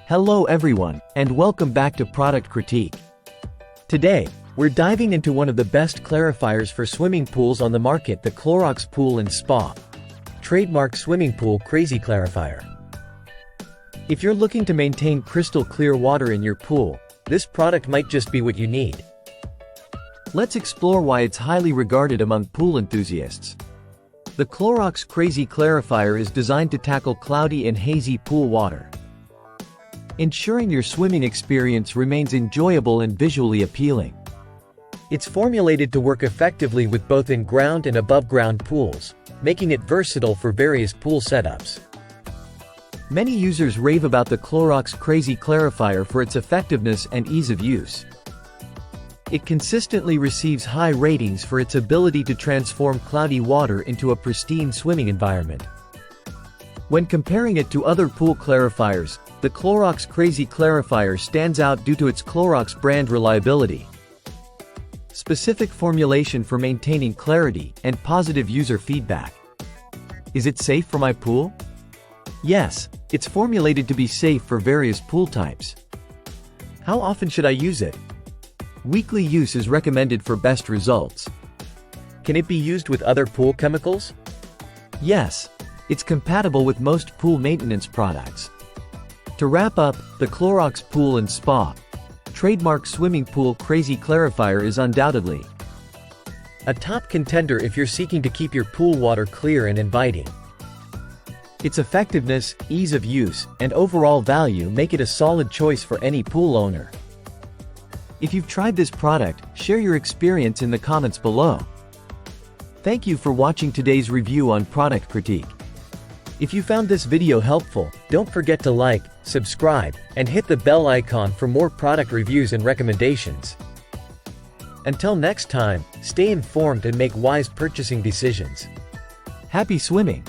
Hello everyone, and welcome back to Product Critique. Today, we're diving into one of the best clarifiers for swimming pools on the market, the Clorox Pool&Spa. Trademark Swimming Pool Crazy Clarifier. If you're looking to maintain crystal clear water in your pool, this product might just be what you need. Let's explore why it's highly regarded among pool enthusiasts. The Clorox Crazy Clarifier is designed to tackle cloudy and hazy pool water, ensuring your swimming experience remains enjoyable and visually appealing. It's formulated to work effectively with both in-ground and above-ground pools, making it versatile for various pool setups. Many users rave about the Clorox Crazy Clarifier for its effectiveness and ease of use. It consistently receives high ratings for its ability to transform cloudy water into a pristine swimming environment. When comparing it to other pool clarifiers, the Clorox Crazy Clarifier stands out due to its Clorox brand reliability, specific formulation for maintaining clarity, and positive user feedback. Is it safe for my pool? Yes, it's formulated to be safe for various pool types. How often should I use it? Weekly use is recommended for best results. Can it be used with other pool chemicals? Yes, it's compatible with most pool maintenance products. To wrap up, the Clorox Pool&Spa trademark swimming pool crazy clarifier is undoubtedly a top contender if you're seeking to keep your pool water clear and inviting. Its effectiveness, ease of use, and overall value make it a solid choice for any pool owner. If you've tried this product, share your experience in the comments below. Thank you for watching today's review on Product Critique. If you found this video helpful, don't forget to like, subscribe, and hit the bell icon for more product reviews and recommendations. Until next time, stay informed and make wise purchasing decisions. Happy swimming!